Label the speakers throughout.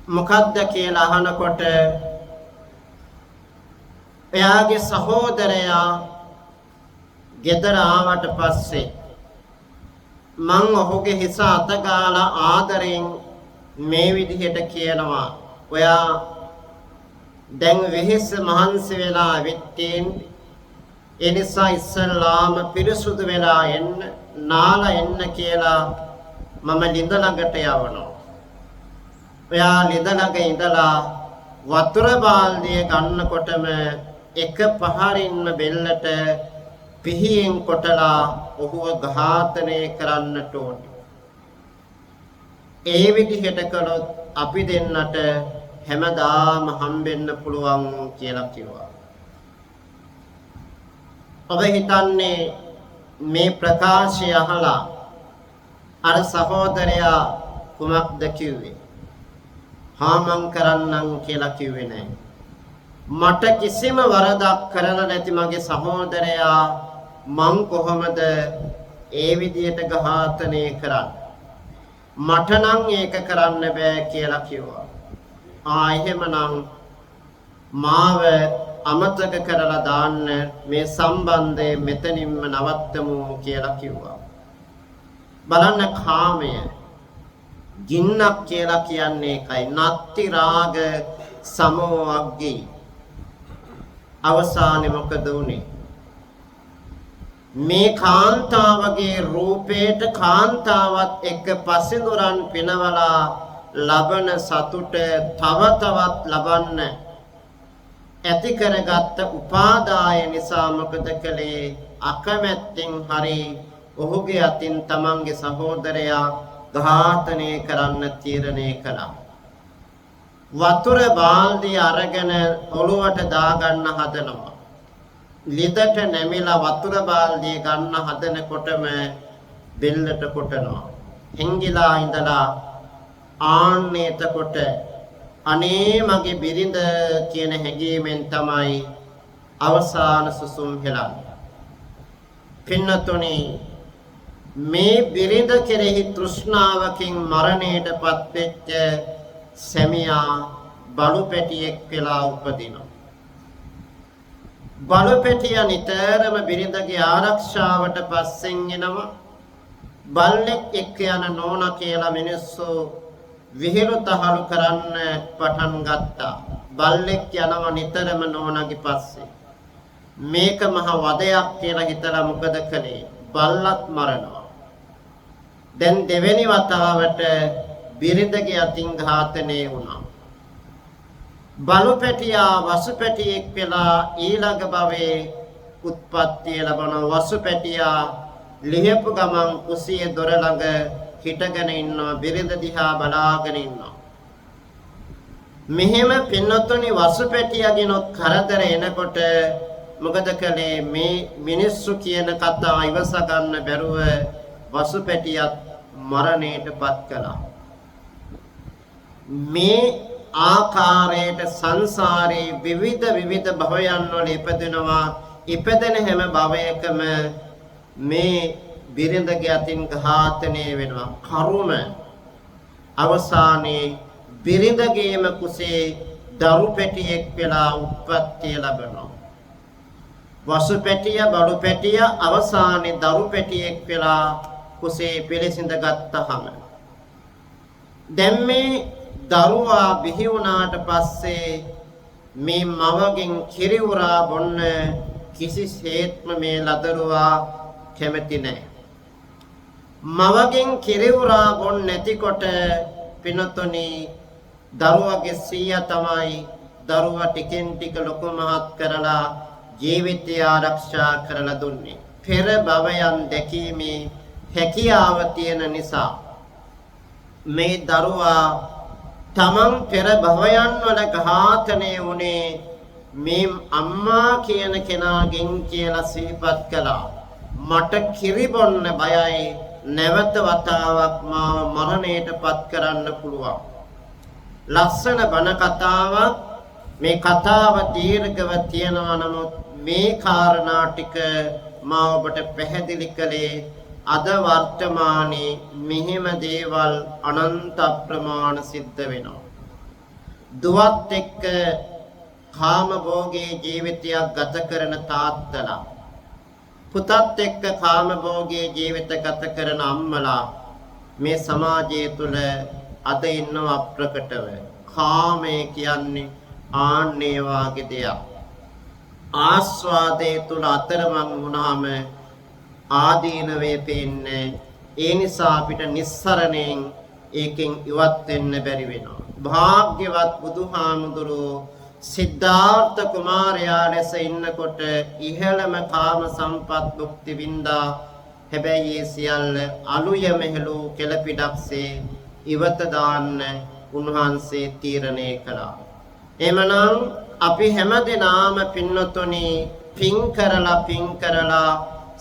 Speaker 1: මොකද්ද කියලා අහනකොට එයාගේ සහෝදරයා ගෙදර ආවට පස්සේ මං ඔහුගේ හිස අත ගාලා ආදරෙන් මේ විදිහට කියනවා ඔයා දැන් වෙහෙස මහන්සි වෙලා විත්තින් ඒ නිසා ඉස්සල්ලාම පිරිසුදු වෙලා එන්න නාලා එන්න කියලා මම ලිඳ ළඟට යවනවා. ඔයා ලිඳ ළඟ ඉඳලා වතුර බාල්දිය ගන්නකොටම එක පහරින්ම බෙල්ලට පිහියෙන් කොටලා ඔහුව ඝාතනය කරන්නට ඕනේ. ඒ විදිහට කළොත් අපි දෙන්නට හැමදාම හම්බෙන්න පුළුවන් කියලා කිව්වා. ඔබ හිතන්නේ මේ ප්‍රකාශය අහලා අර සහෝදරයා කුමක්ද කිව්වේ? හාමං කරන්නම් කියලා කිව්වේ නැහැ. මට කිසිම වරදක් කරලා නැති මගේ සහෝදරයා මං කොහොමද ඒ විදියට ඝාතනය කරන්නේ? මට නම් ඒක කරන්න බෑ කියලා කිව්වා. එහෙමනම් මාව අමතක කරලා දාන්න මේ සම්බන්ධය මෙතනින්ම නවත්තමු කියලා කිව්වා. බලන්න කාමය ගින්නක් කියලා කියන්නේ ඒකයි. නත්ති රාග සමෝ අග්ගී. අවසානයේ මොකද වුනේ? මේ කාන්තාවගේ රූපේට කාන්තාවත් එක්ක පසිඳුරන් පිනවලා ලබන සතුට තව තවත් ලබන්න ඇති කරගත්ත උපාදාය නිසා මොකද කළේ? අකමැත්තෙන් හරි ඔහුගේ අතින් තමන්ගේ සහෝදරයා ඝාතනය කරන්න තීරණය කළා. වතුර බාල්දිය අරගෙන ඔළුවට දාගන්න හදනවා. ලිදට නැමිලා වතුර බාල්දිය ගන්න හදනකොටම බෙල්ලට කොටනවා. හිංගිලා ඉඳලා එතකොට අනේ මගේ බිරිඳ කියන හැඟීමෙන් තමයි අවසාන සුසුම් හෙලන්නේ. පින්නතුනි, මේ බිරිඳ කෙරෙහි තෘෂ්ණාවකින් මරණයටපත් වෙච්ච සැමියා බලු පැටියෙක් වෙලා උපදිනවා. බලු පැටියා නිතරම බිරිඳගේ ආරක්ෂාවට පස්සෙන් එනවා. බල්ලෙක් එක්ක යන නෝනා කියලා මිනිස්සු විහිළු තහළු කරන්න පටන් ගත්තා. බල්ලෙක් යනවා නිතරම නෝනාගේ පස්සේ. මේක මහ වදයක් කියලා හිතලා මොකද කළේ? බල්ලත් මරනවා. දැන් දෙවෙනි වතාවට බිරිඳගේ අතින් ඝාතනය වුණා. බලු පැටියා වසු පැටියෙක් වෙලා ඊළඟ භවයේ උත්පත්තිය ලබන වසු පැටියා ලියපු ගමන් කුසියේ දොර ළඟ හිටගෙන ඉන්නවා. බිරිඳ දිහා බලාගෙන ඉන්නවා. මෙහෙම පින්නතුනි වසු පැටියාගෙනොත් කරදර එනකොට මොකද කළේ? මේ මිනිස්සු කියන කතා ඉවස ගන්න බැරුව වසු පැටියත් මරණයටපත් කළා. මේ ආකාරයට සංසාරේ විවිධ භවයන් වල ඉපදෙනවා. ඉපදෙන හැම භවයකම මේ බිරිඳගේ අතින් ඝාතනය වෙනවා. කරුම අවසානයේ බිරිඳගේම කුසේ දරු පැටියෙක් වෙලා උත්පත්තිය ලැබෙනවා. වසු පැටිය බලු පැටිය අවසානයේ දරු පැටියෙක් වෙලා කුසේ පිළිසිඳ ගත්තහම දැන් මේ දරුවා බිහි වුණාට පස්සේ මේ මවගෙන් කිරි උරා බොන්න කිසිසේත්ම මේ ලදරුවා කැමති නැහැ. මවගෙන් කිරි උරා බොන්න නැතිකොට පිනතුනි දරුවගේ සීයා තමයි දරුවා ටිකෙන් ටික ලොකු මහත් කරලා ජීවිතය ආරක්ෂා කරලා දුන්නේ. පෙර භවයන් දැකීමේ හැකියාව තියෙන නිසා මේ දරුවා තමන් පෙර භවයන් වල ඝාතනය වුණේ මේ අම්මා කියන කෙනාගෙන් කියලා සිහිපත් කළා. මට කිරි බොන්න බයයි, නැවත වතාවක් මාව මරණයටපත් කරන්න පුළුවන්. ලස්සන බණ කතාවක්. මේ කතාව දීර්ඝව තියෙනවා. නමුත් මේ කාරණා ටික මා ඔබට පැහැදිලි කළේ අද වර්තමානයේ මෙහෙම දේවල් අනන්ත ප්‍රමාණ සිද්ධ වෙනවා. දුවත් එක්ක කාම භෝගී ජීවිතයක් ගත කරන තාත්තලා, පුතත් එක්ක කාම භෝගී ජීවිත ගත කරන අම්මලා මේ සමාජය තුළ අද ඉන්නව අප්‍රකටව. කාමය කියන්නේ ආන්නේ වාගේ දෙයක්. ආස්වාදයේ තුල අතරමං වුණාම ආදීනවේ පේන්නේ. ඒ නිසා අපිට නිස්සරණයෙන් ඒකෙන් ඉවත් වෙන්න බැරි වෙනවා. භාග්‍යවත් බුදුහාමුදුරුවෝ සිද්ධාර්ථ කුමාරයා ලෙස ඉන්නකොට ඉහළම කාම සම්පත් භුක්ති විඳා. හැබැයි ඒ සියල්ල අලුය මෙහෙළු කෙළපිඩක්සේ ඉවත දාන්න උන්වහන්සේ තීරණය කළා. එමනම් අපි හැමදෙනාම පින්නතුනි පින් කරලා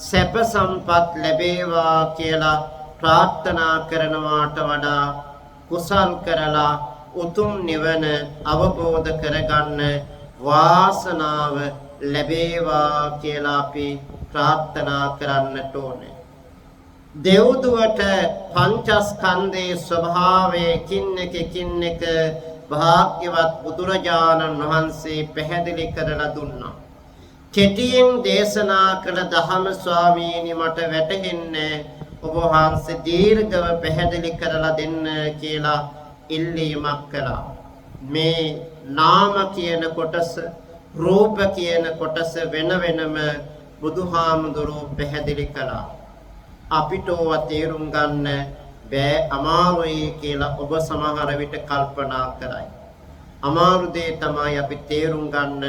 Speaker 1: සැප සම්පත් ලැබේවා කියලා ප්‍රාර්ථනා කරනවාට වඩා කුසල් කරලා උතුම් නිවන අවබෝධ කරගන්න වාසනාව ලැබේවා කියලා අපි ප්‍රාර්ථනා කරන්නට ඕනේ. දෙව්දුවට පංචස්කන්ධයේ ස්වභාවය කින් එක භාග්‍යවත් බුදුරජාණන් වහන්සේ පැහැදිලි කරලා දුන්නා. කෙටියෙන් දේශනා කළ දහම ස්වාමීනි මට වැටහෙන්නේ ඔබ වහන්සේ දීර්ඝව පැහැදිලි කරලා දෙන්න කියලා ඉල්ලීමක් කළා. මේ නාම කියන කොටස, රූප කියන කොටස වෙන වෙනම බුදුහාමුදුරුවෝ පැහැදිලි කළා. අපිට ඕවා තේරුම් ගන්න බෑ, අමාරුයි කියලා ඔබ සමහර විට කල්පනා කරයි. අමාරු දේ තමයි අපි තේරුම් ගන්න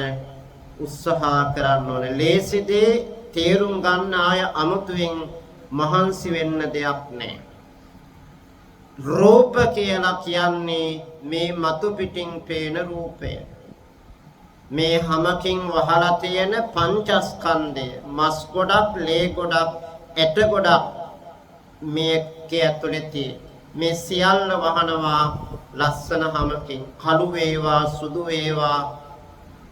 Speaker 1: උත්සාහ කරන්න ඕනේ. ලේසි දේ තේරුම් ගන්න ආය අමුතුවෙන් මහන්සි වෙන්න දෙයක් නැහැ. රූප කියලා කියන්නේ මේ මතු පිටින් පේන රූපය. මේ හැමකින් වහලා තියෙන පංචස්කන්ධය, මස් ගොඩක්, ලේ ගොඩක්, ඇට ගොඩක් මේකේ ඇතුලේ තියෙන. මේ සියල්ල වහනවා ලස්සන හැමකින්. කළු වේවා, සුදු වේවා,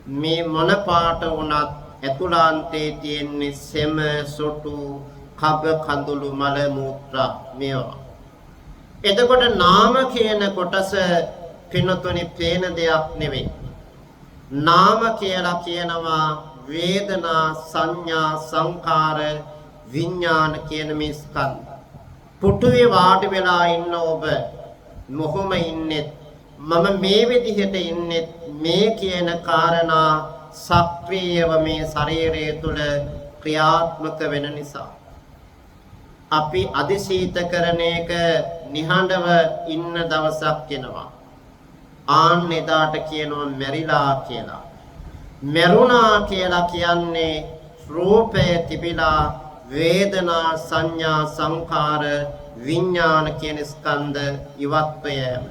Speaker 1: මේ මොන පාට වුණත් ඇතුළාන්තයේ තියෙන සෙම, සොටු, කබ, කඳුළු, මල, මූත්‍රා මේවා. එතකොට නාම කියන කොටස පින්නතුනි පේන දෙයක් නෙවෙයි. නාම කියලා කියනවා වේදනා, සංඥා, සංකාර, විඥාන කියන මේ ස්කන්ධ. පුටුවේ වාඩි වෙලා ඉන්න ඔබ මොහොම ඉන්නේ මම මේ විදිහට ඉන්නේ මේ කියන කාරණා සක්‍රියව මේ ශරීරය තුල ක්‍රියාත්මක වෙන නිසා. අපි අදිශීත කරන එක නිහඬව ඉන්න දවසක් එනවා. ආන් එදාට කියනවා මැරිලා කියලා. මැරුණා කියලා කියන්නේ රූපය තිබිලා වේදනා, සංඥා, සංකාර, විඥාන කියන ස්කන්ධ ඉවත්ව යෑම.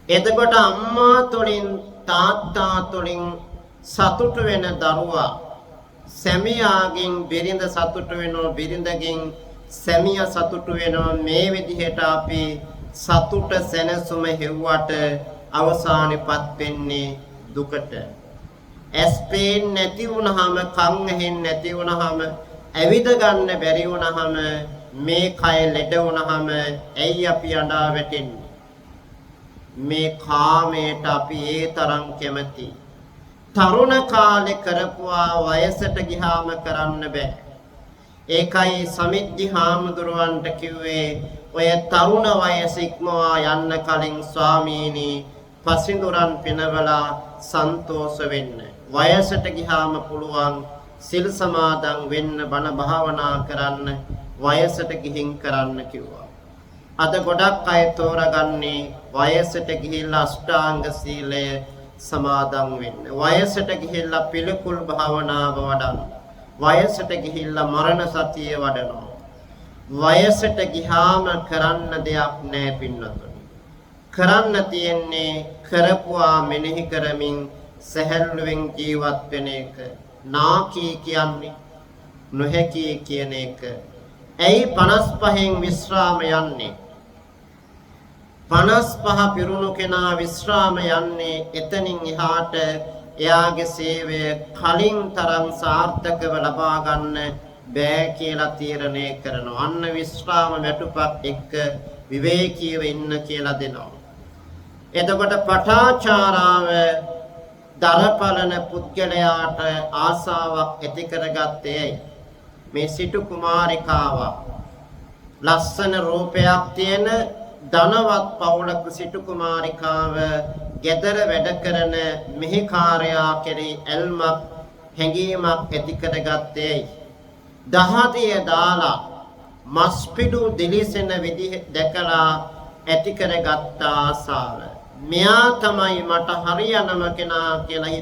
Speaker 1: එතකොට අම්මා තුළින්, තාත්තා තුළින් සතුට වෙන දරුවා සැමියාගෙන් බිරිඳ සතුට වෙනවා, බිරිඳගෙන් සැමියා සතුට වෙනවා. මේ විදිහට අපි සතුට සැනසුම හෙව්වට අවසානෙපත් වෙන්නේ දුකට. ඇස් පේන්නේ නැති වුණාම, කන් ඇහෙන්නේ නැති වුණාම, ඇවිද ගන්න බැරි වුණාම, මේ කය ලෙඩ වුණාම ඇයි අපි අඬා වැටෙන්නේ? මේ කාමයට අපි ඒ තරම් කැමති. තරුණ කාලේ කරපුවා වයසට ගියාම කරන්න බෑ. ඒකයි සමිද්ධි හාමුදුරුවන්ට කිව්වේ ඔය තරුණ වයස ඉක්මවා යන්න කලින් ස්වාමීනි පසින්දුරන් පිනවලා සන්තෝෂ වෙන්න. වයසට ගියාම පුළුවන් සිල් සමාදන් වෙන්න, බණ භාවනා කරන්න, වයසට ගිහින් කරන්න කිව්වා. අද ගොඩක් අය තෝරගන්නේ වයසට ගිහිල්ලා අෂ්ටාංග සීලය සමාදන් වෙන්න. වයසට ගිහිල්ලා පිළිකුල් භාවනාව වඩන්න. වයසට ගිහිල්ලා මරණ සතිය වඩනවා. වයසට ගියාම කරන්න දෙයක් නැහැ පින්නතුනි. කරන්න තියෙන්නේ කරපුවා මෙනෙහි කරමින් සැහැල්ලුවෙන් ජීවත් වෙන එක. නාකී කියන්නේ නොහැකි කියන එක. ඇයි 55න් විශ්‍රාම යන්නේ? 55 පිරුණු කෙනා විශ්‍රාම යන්නේ එතනින් එහාට එයාගේ සේවය කලින් තරම් සාර්ථකව ලබා ගන්න බෑ කියලා තීරණය කරනවා. අන්න විශ්‍රාම වැටුපක් එක්ක විවේකීව ඉන්න කියලා දෙනවා. එතකොට පටාචාරාව දරපලන පුද්ගලයාට ආසාවක් ඇති කරගත්තේ මේ සිටු කුමාරිකාවක්. ලස්සන රූපයක් තියෙන ධනවත් පවුලක සිටු කුමාරිකාව ගෙදර වැඩ කරන මෙහිකාරයා කෙරෙහි ඇල්මක් හැඟීමක් ඇති කරගත්තේ. දහදිය දාලා මස්පිඩු දිලිසෙන විදිහ දැකලා ඇති කරගත්ත ආසාව. මෙයා තමයි මට හරියනම කෙනා කියලා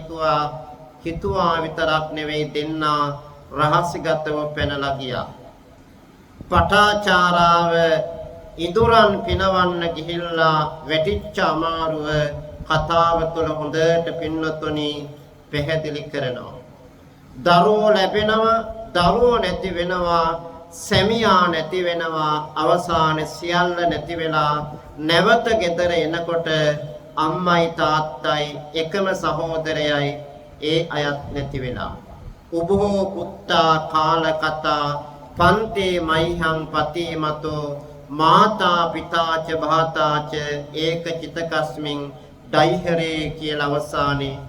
Speaker 1: හිතුවා විතරක් නෙවෙයි දෙන්නා රහසිගතව පැනලා ගියා. පටාචාරාව ඉදුරන් පිනවන්න ගිහිල්ලා වැටිච්ච අමාරුව කතාව තුළ හොඳට පින්නතුනි පැහැදිලි කරනවා. දරුවෝ ලැබෙනවා, දරුවෝ නැති වෙනවා, සැමියා නැති වෙනවා, අවසානයේ සියල්ල නැති වෙලා නැවත ගෙදර එනකොට අම්මයි තාත්තයි එකම සහෝදරයයි ඒ අයත් නැති වෙලා. උභෝ පුත්තා කාල කතා පන්තේ මයිහං පතිමතෝ මාතා පිතාච භාතාච ඒක චිතකස්මින් ඩයිහරේ කියලා අවසානයේ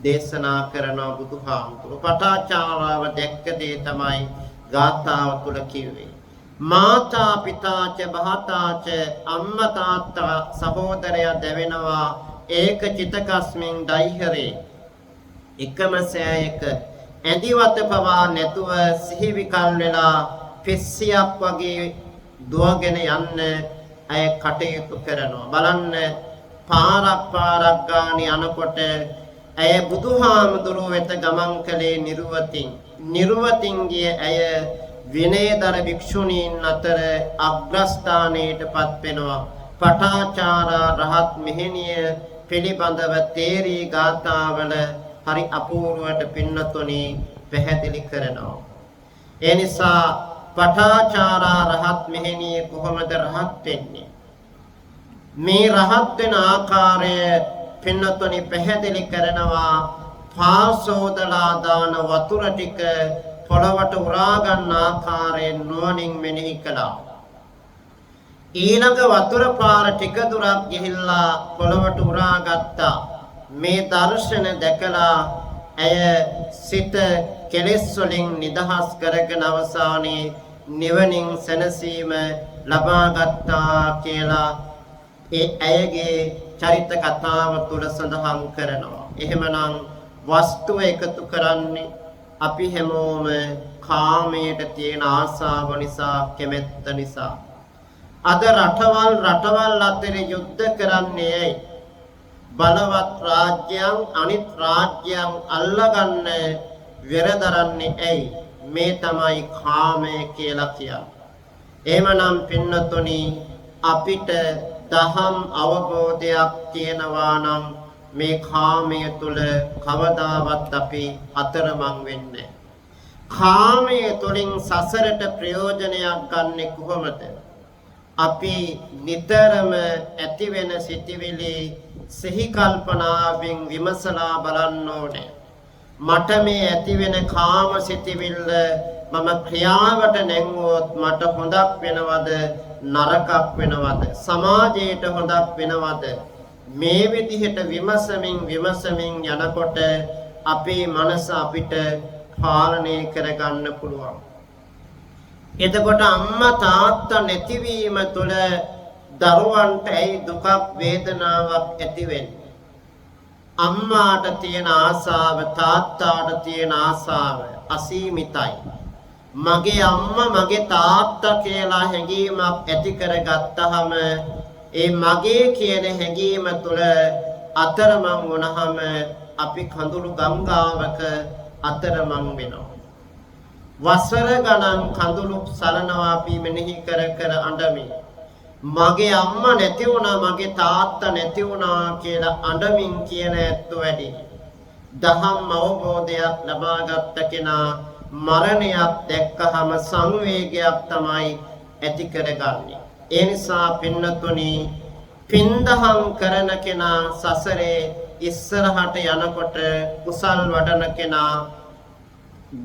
Speaker 1: දේශනා කරන බුදුහාමුදුරුවෝ. පටාචාරාව දැක්ක දේ තමයි ගාථාව තුල කිව්වේ. මාතා පිතාච භාතාච අම්මා තාත්තා සහෝදරයා දැවෙනවා ඒක චිතකස්මින් ඩයිහරේ එකම සෑයක ඇඳිවත පවා නැතුව සිහි විකල් වෙලා පිස්සියක් වගේ දුවගෙන යන්න අය කටයුතු කරනවා. බලන්න පාරක් ගානේ යනකොට ඇය බුදුහාමුදුරුවෝ වෙත ගමන් කළේ නිර්වතින් ගිය ඇය විනයදර භික්ෂුණීන් අතර අග්‍රස්ථානයටපත් වෙනවා. පටාචාරා රහත් මෙහෙණිය පිළිබඳව තේරී ගාථාවල හරි අපූර්වට පින්නතුනි පැහැදිලි කරනවා. ඒ නිසා පටාචාරා රහත් මෙහෙණිය කොහොමද රහත් වෙන්නේ? මේ රහත් වෙන ආකාරය පින්නතුනි පැහැදිලි කරනවා. පාසෝදලා දාන වතුර ටික පොළවට උරා ගන්න ආකාරයෙන් නුවණින් මෙනෙහි කළා. ඊළඟ වතුර පාර ටික දුරක් ගිහිල්ලා පොළවට උරා ගත්තා. මේ දර්ශන දැකලා ඇය සිත කෙලෙස් වලින් නිදහස් කරගෙන අවසානයේ නිවනින් සැනසීම ලබා ගත්තා කියලා ඒ ඇයගේ චරිත කතාව තුල සඳහන් කරනවා. එහෙමනම් වස්තුව එකතු කරන්නේ අපි හැමෝම කාමයට තියෙන ආසාව නිසා, කැමැත්ත නිසා. අද රටවල් අතර යුද්ධ කරන්නේ බලවත් රාජ්‍යයන් අනිත් රාජ්‍යයන් අල්ලගන්න වෙරදරන්නේ ඇයි? මේ තමයි කාමය කියලා කියන්නේ. එහෙමනම් පින්නතුනි අපිට දහම් අවබෝධයක් තියෙනවා නම් මේ කාමය තුල කවදාවත් අපි අතරමං වෙන්නේ. කාමය තුලින් සසරට ප්‍රයෝජනයක් ගන්නෙ කොහොමද? අපි නිතරම ඇති වෙන සිටිවිලි සිහි කල්පනාවෙන් විමසලා බලන්න ඕනේ. මට මේ ඇති වෙන කාම සිටිවිල්ල මම ක්‍රියාවට නැංගුවොත් මට හොඳක් වෙනවද නරකක් වෙනවද? සමාජයට හොඳක් වෙනවද? මේ විදිහට විමසමින් යනකොට අපේ මනස අපිට පාලනය කරගන්න පුළුවන්. එතකොට අම්මා තාත්තා නැතිවීම තුළ දරුවන්ට ඇයි දුකක් වේදනාවක් ඇති වෙන්නේ? අම්මාට තියෙන ආසාව තාත්තාට තියෙන ආසාව අසීමිතයි. මගේ අම්මා මගේ තාත්තා කියලා හැඟීමක් ඇති කරගත්තාම ඒ මගේ කියන හැඟීම තුළ අතරමං වුණාම අපි කඳුළු ගංගාවක අතරමං වෙනවා. වසර ගණන් කඳුළු සලනවා අපි මෙනෙහි කර අඬමින්. මගේ අම්මා නැති වුණා, මගේ තාත්තා නැති වුණා කියලා අඬමින් කියන ඇත්ත වැඩි. දහම් අවබෝධයක් ලබාගත් කෙනා මරණයක් දැක්කහම සංවේගයක් තමයි ඇති කරගන්නේ. ඒ නිසා පින්නතුනි පින්දහම් කරන කෙනා සසරේ ඉස්සරහට යනකොට කුසල් වඩන කෙනා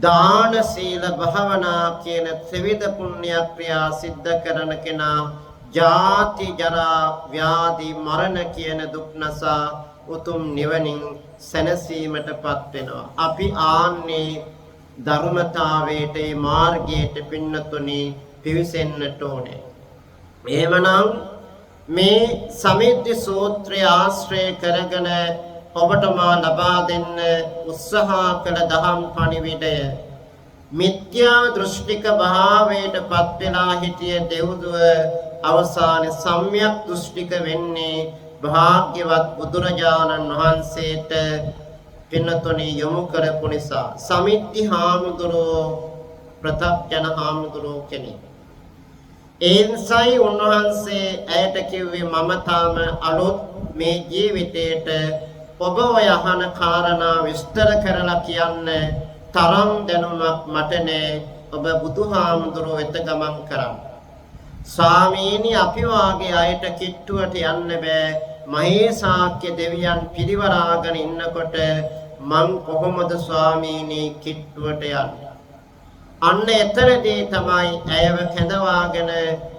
Speaker 1: දාන සීල භාවනා කියන ත්‍රිවිධ පුණ්‍ය ක්‍රියා සිද්ධ කරන කෙනා ජාති ජරා ව්‍යාධි මරණ කියන දුක් නසා උතුම් නිවනින් සැනසීමටපත් වෙනවා. අපි ආන්නේ ධර්මතාවයට මාර්ගයට පින්නතුනි පිවිසෙන්නට ඕනේ. එහෙමනම් මේ සමිද්දි සූත්‍රය ආශ්‍රය කරගෙන ඔබට මා ලබා දෙන්න උත්සාහ කළ දහම් පණිවිඩය මිත්‍යා දෘෂ්ටික භාවයට පත් වෙලා හිටිය දෙව්දුව අවසානයේ සම්‍යක් දෘෂ්ටික වෙන්නේ භාග්‍යවත් බුදුරජාණන් වහන්සේට පින්නතුනි යොමු කරපු නිසා. සමිද්දි හාමුදුරුවෝ ප්‍රතක්ජන හාමුදුරුවෝ කෙනෙක්. එයින්සයි උන්වහන්සේ ඇයට කිව්වේ මම තාම අලුත් මේ ජීවිතේට ඔබ ඔය අහන කාරණා විස්තර කරලා කියන්න තරම් දැනුමක් මට නෑ. ඔබ බුදුහාමුදුරුවෝ වෙත ගමන් කරන්න. ස්වාමීනි අපි වාගේ අයට කිට්ටුවට යන්න බෑ. මහේසාක්‍ය දෙවියන් පිරිවරාගෙන ඉන්නකොට මං කොහොමද ස්වාමීනි කිට්ටුවට යන්නේ? අන්න එතරදී තමයි ඇයව කැඳවාගෙන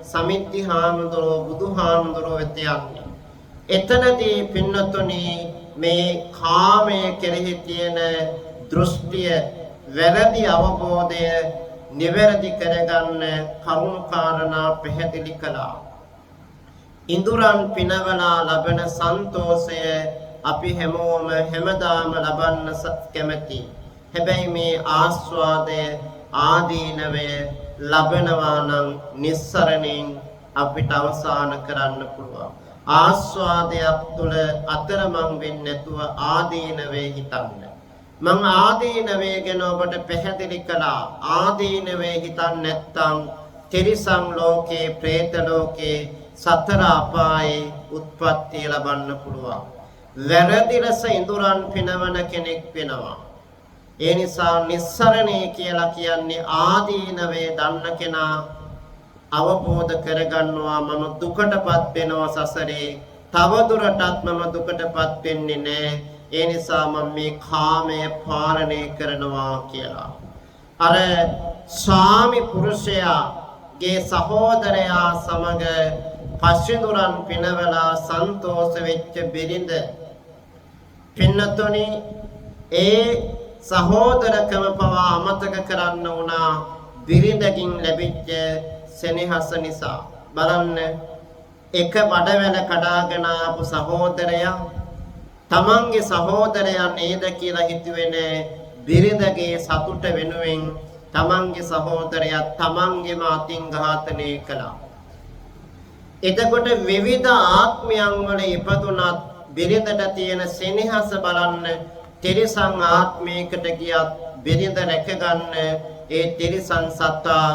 Speaker 1: සමිද්දි හාමුදුරුවෝ බුදුහාමුදුරුවෝ වෙත යන්නේ. එතනදී පින්නතුනි මේ කාමයේ කෙරෙහි තියෙන දෘෂ්ටිය වැරදි අවබෝධය නිවැරදි කරගන්න කරුණු කාරණා පැහැදිලි කළා. ඉඳුරන් පිනවලා ලබන සන්තෝෂය අපි හැමෝම හැමදාම ලබන්න කැමැතියි. හැබැයි මේ ආස්වාදය ආදීනවය ලබනවා නම් නිස්සරණයෙන් අපිට අවසන් කරන්න පුළුවන්. ආස්වාදයක් තුළ අතරමං වෙන්නේ නැතුව ආදීනවේ හිතන්න. මං ආදීනවේ ගැන ඔබට පැහැදිලි කළා. ආදීනවේ හිතන්නේ නැත්නම් තිරිසන් ලෝකේ, പ്രേත ලෝකේ, සතර අපායේ උත්පත්ති ලබන්න පුළුවන්. වැරදි රස ඉඳුරන් පිනවන කෙනෙක් වෙනවා. ඒ නිසා නිස්සරණේ කියලා කියන්නේ ආදීනවේ දන්න කෙනා අවබෝධ කරගන්නවා මම දුකටපත් වෙනවා සසරේ. තව දුරටත් මම දුකටපත් වෙන්නේ නැහැ. ඒ නිසා මම මේ කාමය පාලනය කරනවා කියලා. අර ස්වාමි පුරුෂයාගේ සහෝදරයා සමග පස්සිඳුරන් පිනවලා සන්තෝෂ වෙච්ච බිරිඳ පින්නතුනි ඒ සහෝදරකම පවා අමතක කරන්න වුණා බිරිඳකින් ලැබිච්ච සෙනෙහස නිසා. බලන්න එක බඩවැල කඩාගෙන ආපු සහෝදරයා තමන්ගේ සහෝදරයා නේද කියලා හිතුවේ නෑ. බිරිඳගේ සතුට වෙනුවෙන් තමන්ගේ සහෝදරයා තමන්ගේම අතින් ඝාතනය කළා. එතකොට විවිධ ආත්මයන් වල ඉපදුනත් බිරිඳට තියෙන සෙනෙහස බලන්න. තිරිසන් ආත්මයකට ගියත් බිරිඳ රැකගන්න ඒ තිරිසන් සත්තා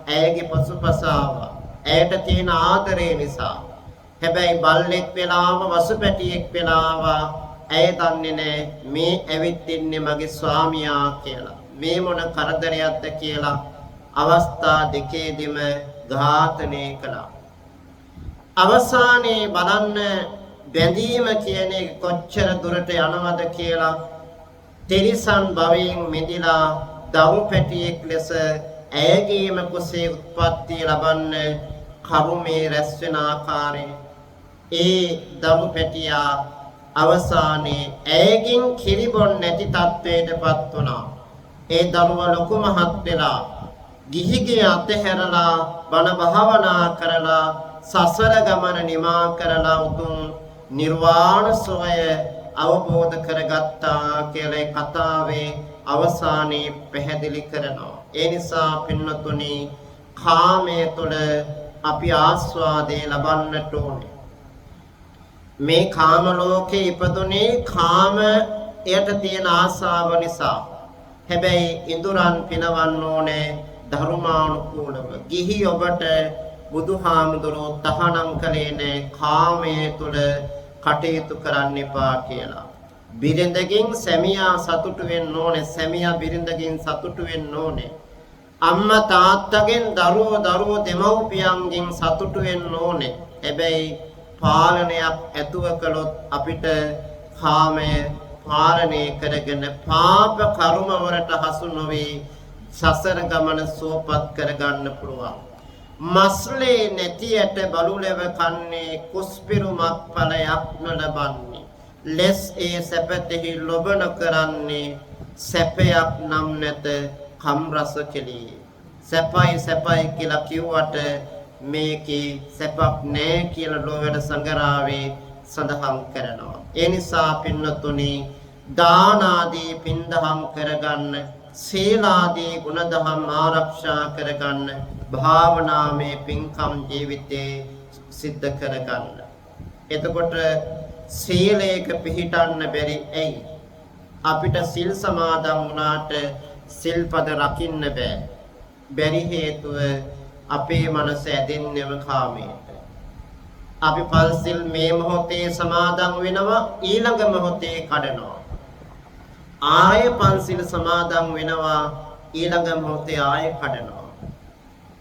Speaker 1: ඇයගේ පසුපස ආවා. ඇයට තියෙන ආදරය නිසා. හැබැයි බල්ලෙක් වෙලාම වසුපැටියෙක් වෙලාම ඇය දන්නේ නැහැ මේ ඇවිත් ඉන්නේ මගේ ස්වාමියා කියලා. මේ මොන කරදරයක්ද කියලා අවස්ථා දෙකේදීම ඝාතනය කළා. අවසානයේ බලන්න බැඳීම කියන එක කොච්චර දුරට යනවද කියලා තිරිසන් භවයෙන් මිදිලා දරු පැටියෙක් ලෙස ඇයගේම කුසේ උත්පත්ති ලබන්න කර්මයේ රැස් වෙන ආකාරයෙන් ඒ දරු පැටියා අවසානයේ ඇයගෙන් කිරිබොන් නැති තත්වයටපත් වුණා. ඒ දරුවා ලොකු මහත් වෙලා ගිහිගේ අතහැරලා බණ භාවනා කරලා සසර ගමන නිමා කරලා උතුම් නිර්වාණ සෝය අවබෝධ කරගත්තා කියලා කතාවේ අවසානයේ පැහැදිලි කරනවා. ඒ නිසා පින්නතුනි කාමයේ තුල අපි ආස්වාදේ ලබන්නට ඕනේ. මේ කාම ලෝකේ ඉපදුනේ කාමයට තියෙන ආසාව නිසා. හැබැයි ඉඳුරන් පිනවන්න ඕනේ ධර්මානුකූලව. ගිහි ඔබට බුදුහාමුදුරුවෝ තහනම් කළේ නැහැ කාමයේ තුල කටයුතු කරන්න එපා කියලා. බිරිඳකින් සැමියා සතුටු වෙන්න ඕනේ. සැමියා බිරිඳකින් සතුටු වෙන්න ඕනේ. අම්මා තාත්තගෙන් දරුවෝ දෙමව්පියන්ගෙන් සතුටු වෙන්න ඕනේ. හැබැයි පාලනයක් ඇතුව කළොත් අපිට කාමය පාලනය කරගෙන පාප කර්ම වලට හසු නොවේ සසර ගමන සුවපත් කරගන්න පුළුවන්. මස්ලේ නැතියට බලුලෙව කන්නේ කුස්පිරුමක් ඵලයක් නොලබන්නේ. ලෙස් ඒ සැපතෙහි ලොබන කරන්නේ සැපයක් නම් නැත කම් රස කෙලී. සැපයි සැපයි කියලා කිව්වට මේකේ සැපක් නෑ කියලා ලෝවැඩ සංගරාවේ සඳහන් කරනවා. ඒ නිසා පින්නතුනි දාන ආදී පින්දහම් කරගන්න, සීලාදී ගුණධම් ආරක්ෂා කරගන්න, භාවනාමය පින්කම් ජීවිතේ සිද්ධ කරගන්න. එතකොට සීලයක පිහිටන්න බැරි ඇයි? අපිට සිල් සමාදන් වුණාට සිල්පද රකින්න බෑ. බැරි හේතුව අපේ මනස ඇදෙන්නේම කාමයට. අපි පන්සිල් මේ මොහොතේ සමාදන් වෙනවා, ඊළඟ මොහොතේ කඩනවා. ආය පන්සිල් සමාදන් වෙනවා, ඊළඟ මොහොතේ ආය කඩනවා.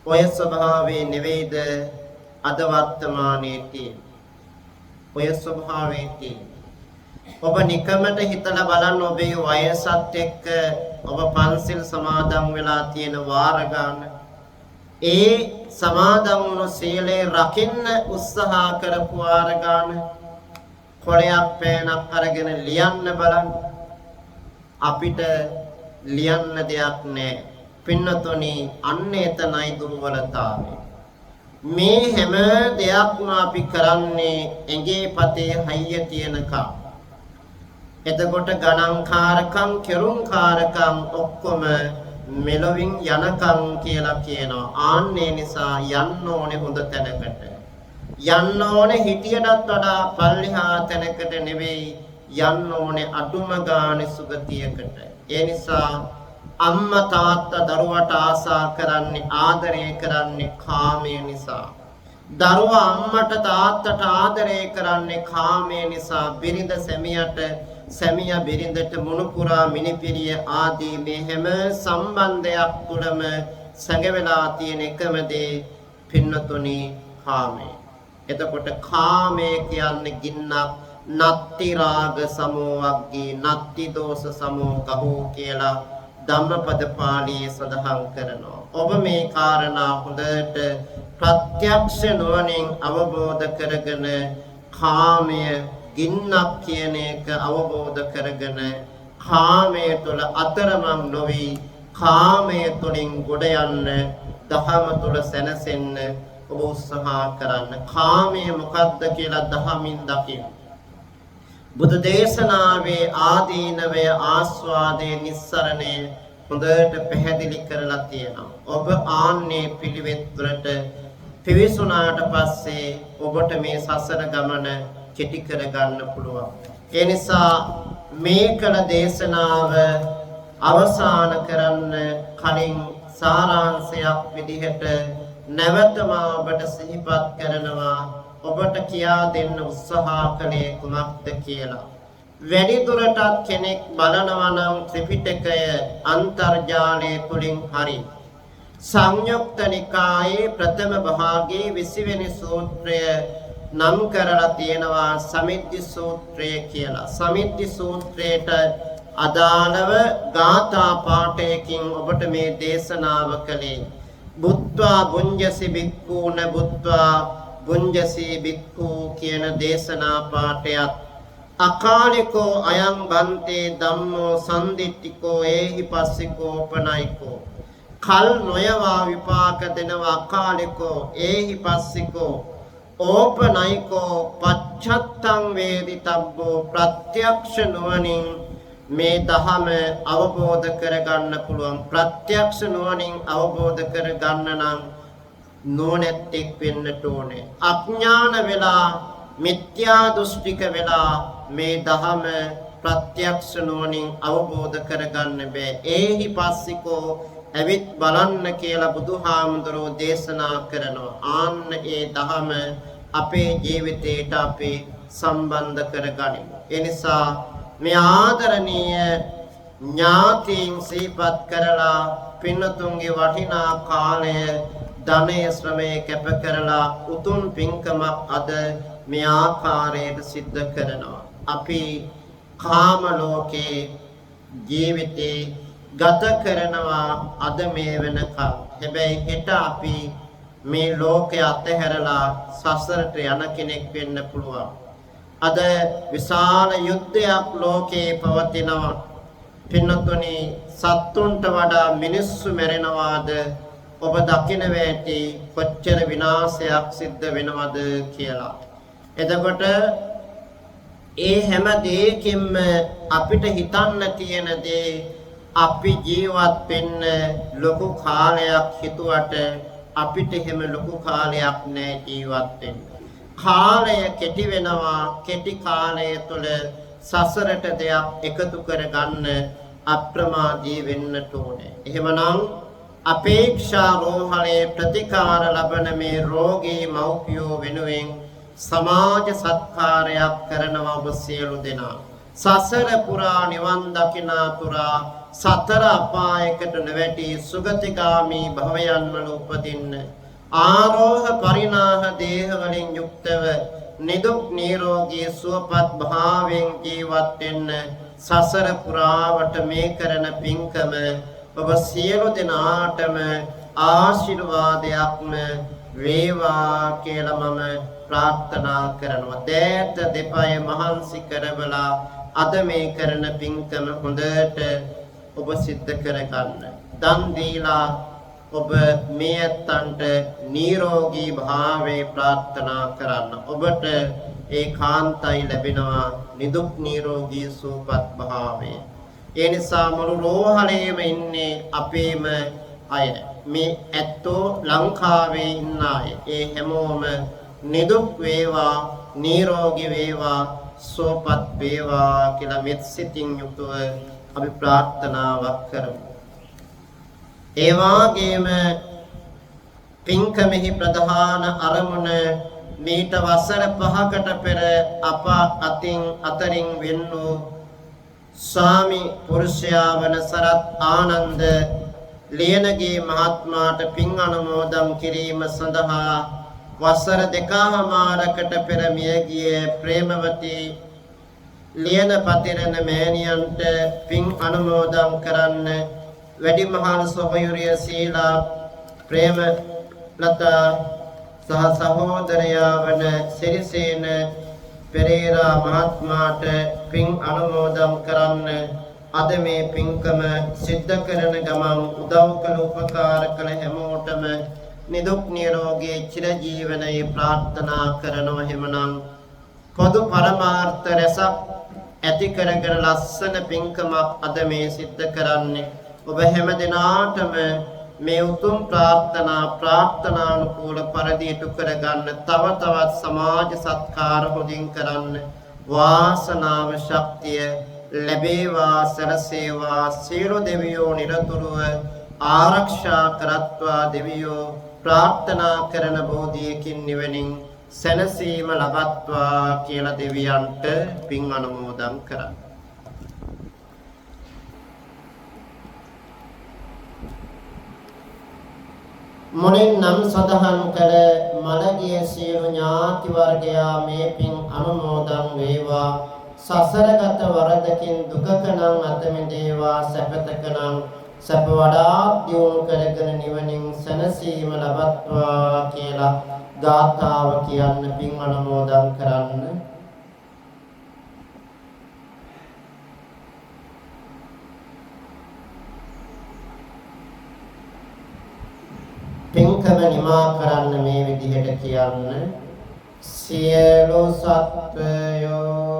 Speaker 1: ඔය ස්වභාවයේ නෙවෙයිද අද වර්තමානයේ තියෙන්නේ. ඔය ස්වභාවයේ තියෙන්නේ. ඔබ නිකමට හිතලා බලන්න ඔබේ වයසත් එක්ක ඔබ පන්සිල් සමාදන් වෙලා තියෙන වාර ගන්න. ඒ සමාදන් වුණු සීලේ රකින්න උත්සාහ කරපු වාර ගන්න. කොළයක් පෑනක් අරගෙන ලියන්න බලන්න. අපිට ලියන්න දෙයක් නැහැ. පින්නතුනි අන්න එතනයි දුර්වලතාවය. මේ හැම දෙයක්ම අපි කරන්නේ ඇඟේ පතේ හයිය තියනකම්. එතකොට ගණන්කාරකම් කෙරුම්කාරකම් ඔක්කොම මෙලොවින් යනකම් කියලා කියනවා. ආන්නේ නිසා යන්න ඕනේ හොඳ තැනකට. යන්න ඕනේ හිටියටත් වඩා පල්ලිහා තැනකට නෙවෙයි, යන්න ඕනේ අඩුම ගානේ සුගතියකට. ඒ නිසා අම්මා තාත්තා දරුවට ආසා කරන්නේ, ආදරය කරන්නේ කාමය නිසා. දරුවා අම්මට තාත්තට ආදරය කරන්නේ කාමය නිසා. බිරිඳ සැමියාට, සැමියා බිරිඳට මුණුපුරා මිනිපිරිය ආදී මේ හැම සම්බන්ධයක් තුළම සැඟවෙලා තියෙන එකම දේ පින්නතුනි කාමය. එතකොට කාමය කියන්නේ ගින්නක්. නත්ති රාග සමෝවග්ගී නත්ති දෝෂ සමෝ කහෝ කියලා ධම්මපද පාළියේ සඳහන් කරනවා. ඔබ මේ කාරණා හොඳට ප්‍රත්‍යක්ෂ නුවණින් අවබෝධ කරගෙන කාමය ගින්නක් කියන එක අවබෝධ කරගෙන කාමය තුළ අතරමං නොවි කාමය තුළින් ගොඩ යන්න, දහම තුළ සැනසෙන්න ඔබ උත්සාහ කරන්න. කාමය මොකක්ද කියලා දහමින් දකින්න. බුදු දේශනාවේ ආදීනවය ආස්වාදයේ නිස්සරණය හොඳට පැහැදිලි කරලා තියෙනවා. ඔබ ආන්නේ පිළිවෙත් වලට පිවිසුනාට පස්සේ ඔබට මේ සසර ගමන කෙටි කරගන්න පුළුවන්. ඒ නිසා මේ කළ දේශනාව අවසන් කරන්න කලින් සාරාංශයක් විදිහට නැවතම ඔබට සිහිපත් කරනවා. ඔබට කියා දෙන්න උත්සාහ කළේ කුමක්ද කියලා. වැඩි දුරටත් කෙනෙක් බලනවා නම් ත්‍රිපිටකය අන්තර්ජාලය තුලින් හරි සංයුක්ත නිකායේ ප්‍රථම භාගයේ 20 වෙනි සූත්‍රය නම් කරලා තියෙනවා සමිද්ධි සූත්‍රය කියලා. සමිද්ධි සූත්‍රයට අදාළව ගාථා පාඨයකින් ඔබට මේ දේශනාව කළේ. බුත්වා බුඤ්ජසි බික්ඛූන බුත්වා බුඤ්ජසි බික්ඛු කියන දේශනා පාඨයත් අකාලිකෝ අයං බන්තේ ධම්මෝ සම්දිට්ඨිකෝ ඒහි පස්සිකෝ උපනයිකෝ. කල් නොයවා විපාක දෙනවා අකාලිකෝ ඒහි පස්සිකෝ ඕපනයිකෝ පච්චත්තං වේදිතබ්බෝ. ප්‍රත්‍යක්ෂ නුවණින් මේ ධහම අවබෝධ කරගන්න පුළුවන්. ප්‍රත්‍යක්ෂ නුවණින් අවබෝධ කරගන්න නම් නොනැත්තෙක් වෙන්නට ඕනේ. අඥාන වෙලා මිත්‍යා දෘෂ්ටික වෙලා මේ ධහම ප්‍රත්‍යක්ෂ නුවණින් අවබෝධ කරගන්න බෑ. ඒහි පස්සිකෝ ඇවිත් බලන්න කියලා බුදුහාමුදුරෝ දේශනා කරනවා. ආන්න ඒ ධහම අපේ ජීවිතයට අපි සම්බන්ධ කරගනිමු. ඒ නිසා මේ ආදරණීය ඥාතීන් සිහිපත් කරලා පින්නතුන්ගේ වටිනා කාලය ධනය ශ්‍රමය කැප කරලා උතුම් පින්කමක් අද මේ ආකාරයට සිද්ධ කරනවා. අපි කාම ලෝකේ ජීවිතේ ගත කරනවා අද මේ වෙනකම්. හැබැයි හෙට අපි මේ ලෝකයේ අතහැරලා සසරට යන කෙනෙක් වෙන්න පුළුවන්. අද විශාල යුද්ධයක් ලෝකේ පවතිනවා. පින්නතුනි සත්තුන්ට වඩා මිනිස්සු මැරෙනවාද? ඔබ දකින වේටි කොච්චර විනාශයක් සිද්ධ වෙනවද කියලා. එතකොට ඒ හැම දෙයකින්ම අපිට හිතන්න තියෙන දේ අපි ජීවත් වෙන්න ලොකු කාලයක් හිතුවට අපිට හැම ලොකු කාලයක් නෑ ජීවත් වෙන්න. කාලය කෙටි වෙනවා. කෙටි කාලය තුළ සසරට දෙයක් එකතු කරගන්න අප්‍රමාදී වෙන්නට ඕනේ. එහෙමනම් අපේක්ෂා රෝහලේ ප්‍රතිකාර ලබන මේ රෝගී මව්පියෝ වෙනුවෙන් සමාජ සත්කාරයක් කරනවා ඔබ සියලු දෙනා. සසර පුරා නිවන් දකිනා තුරා සතර අපායකට නොවැටි සුගතිගාමී භවයන් වල උපදින්න ආරෝහ පරිණාහ දේහ වලින් යුක්තව නිදුක් නිරෝගී සුවපත් භාවයෙන් ජීවත් වෙන්න සසර පුරාවට මේ කරන පින්කම ඔබ සියලු දෙනාටම ආශිර්වාදයක්ම වේවා කියලා මම ප්‍රාර්ථනා කරනවා. දෑත දෙපය මහන්සි කරවලා අද මේ කරන පින්කම හොඳට ඔබ සිද්ධ කරගන්න. දන් දීලා ඔබ මේ ඇත්තන්ට නිරෝගී භාවයේ ප්‍රාර්ථනා කරන්න. ඔබට ඒකාන්තයි ලැබෙනවා නිදුක් නිරෝගී සුවපත් භාවය. ඒ නිසා මුළු රෝහලේම ඉන්නේ අපේම අය. මේ ඇත්තෝ ලංකාවේ ඉන්න අය. ඒ හැමෝම නිදුක් වේවා, නිරෝගී වේවා, සුවපත් වේවා කියලා මෙත් සිතින් යුතුව අපි ප්‍රාර්ථනාවක් කරමු. ඒ වගේම පින්කමෙහි ප්‍රධාන අරමුණ මීට වසර 5කට පෙර අප අතරින් වෙන් වූ ස්වාමි පුරුෂයා වන සරත් ආනන්ද ලියනගේ මහත්මයාට පින් අනුමෝදන් කිරීම සඳහා වසර 2මාරකට පෙර මිය ගිය ප්‍රේමවතී ලියන පතිරණ මෑණියන්ට පින් අනුමෝදන් කරන්න වැඩිමහල් සොහොයුරිය සීලා ප්‍රේමලතා සහ සහෝදරයා වන සිරිසේන පෙරේරා මහත්මයාට පින් අනුමෝදන් කරන්න අද මේ පින්කම සිද්ධ කරන ගමන් උදව් කළ උපකාර කළ හැමෝටම නිදුක් නිරෝගී චිරජීවනයේ ප්‍රාර්ථනා කරනවා. එහෙමනම් පොදු පරමාර්ථ රැසක් ඇති කරගෙන ලස්සන පින්කමක් අද මේ සිද්ධ කරන්නේ. ඔබ හැම දිනාටම මේ උතුම් ප්‍රාර්ථනානුකූල පරිදි ඉටු කරගන්න තව තවත් සමාජ සත්කාර හොදින් කරන්න වාසනාව ශක්තිය ලැබේවා සරසේවා. සියලු දෙවියෝ නිරතුරුව ආරක්ෂා කරත්වා. දෙවියෝ ප්‍රාර්ථනා කරන බෝධියකින් නිවනින් සැනසීම ලබත්වා කියලා දෙවියන්ට පින් අනුමෝදන් කරන්න. මුලින් නම් සඳහන් කළ මළගිය සියලු ඥාති වර්ගයා මේ පින් අනුමෝදන් වේවා. සසරගත වරදකින් දුකකනම් අත මිදේවා. සැපතකනම් සැප වඩාත් දියුණු කරගෙන නිවනින් සැනසීම ලබත්වා කියලා ගාථාව කියන්න පින් අනුමෝදන් කරන්න. පින්කම නිමා කරන්න මේ විදිහට කියන්න. සියලු සත්වයෝ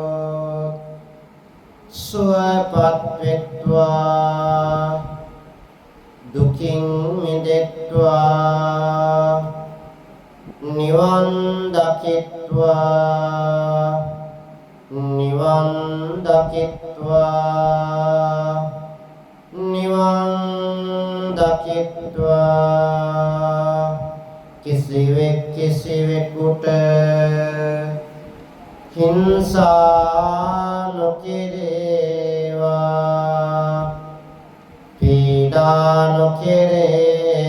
Speaker 1: සුවපත් වෙත්වා. දුකින් මිදෙත්වා. නිවන් දකිත්වා. නිවන් දකිත්වා. නිවන් දකිත්වා. කිසිවෙකුට හිංසා නොකෙරේවා. පීඩා නොකෙරේවා.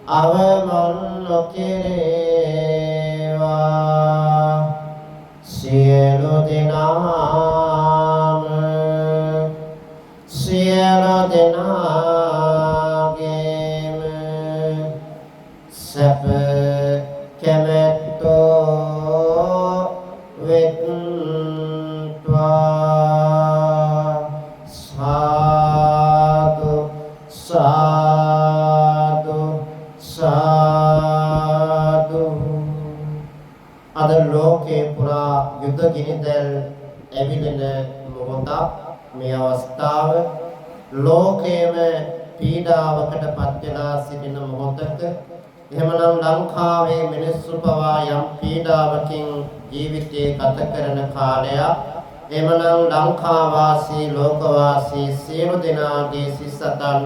Speaker 1: අවමන් නොකෙරේවා. සියලු දෙනාම සියලු දෙනාගේම වෙත්වා සාදු සාදු සාදු. අද ලෝකේ පුරා යුද ගිනිදැල් ඇවිලෙන මොහොතක් මේ අවස්ථාව. ලෝකයේම පීඩාවකට පත් වෙලා සිටින මොහොතක එහෙමනම් ලංකාවේ මිනිස්සු පවා යම් පීඩාවකින් ජීවිතේ ගත කරන කාලයක්. එහෙමනම් ලංකා වාසී ලෝක වාසී සියලු දෙනාගේ සිසතන්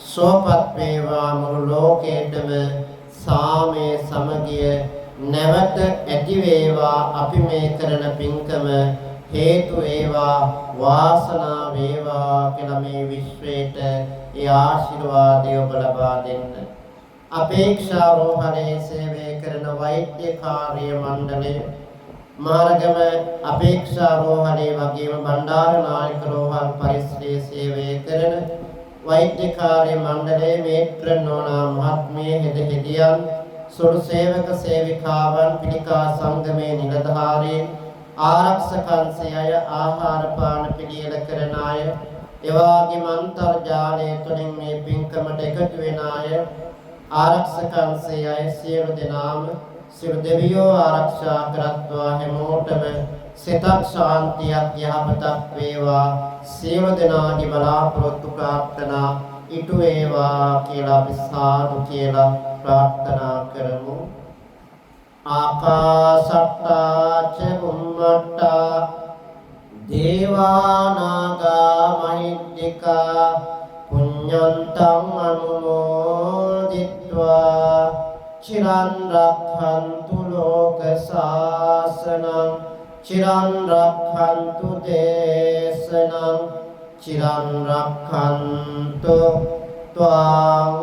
Speaker 1: සුවපත් වේවා. මුළු ලෝකයේම සාමය සමගිය නැවත ඇති වේවා. අපි මේ කරන පින්කම හේතු වේවා වාසනාව වේවා කියලා මේ විශ්වයට ඒ ආශිර්වාදය ඔබ ලබා දෙන්න. අපේක්ෂා රෝහණේ සේවය කරන වෛද්‍ය කාර්ය මණ්ඩලය, මාර්ගම අපේක්ෂා රෝහණේ වගේම බණ්ඩාරනායක රෝහල් පරිසරයේ සේවය කරන වෛද්‍ය කාර්ය මණ්ඩලයේ මේත්‍ර නෝනා මහත්මිය හෙදෙහිදියන් සුළු සේවක සේවිකාවන් පිළිකා සංගමේ නිලධාරීන් ආරක්ෂකංශය ආහාර පාන පිළියෙල කරන අය එවාගේම අන්තර්ජාලය තුළින් මේ පින්කමට එකතු වෙන අය ආරක්ෂකංශය සියලු දෙනාම සියලු දෙවියෝ ආරක්ෂා කරත්වා. හැමෝටම සිතක් ශාන්තියක් යහපතක් වේවා. සියලු දෙනාගේ බලාපොරොත්තු ප්‍රාර්ථනා ඉටු වේවා කියලා අපි සාදු කියලා ප්‍රාර්ථනා කරමු. ආකාශට්ටා ච බුම්මට්ටා දේවානාගා මහිද්దికා පුඤ්ඤන්තං අනුමෝදිත්වා චිරන් රක්ඛන්තු ලෝක සාසනං චිරන් රක්ඛන්තු දේශනං චිරන් රක්ඛන්තු ත්වං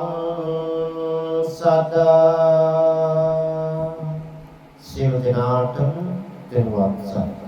Speaker 1: සදා. සියලු දෙනාටම දෙනුවන් සරණයි.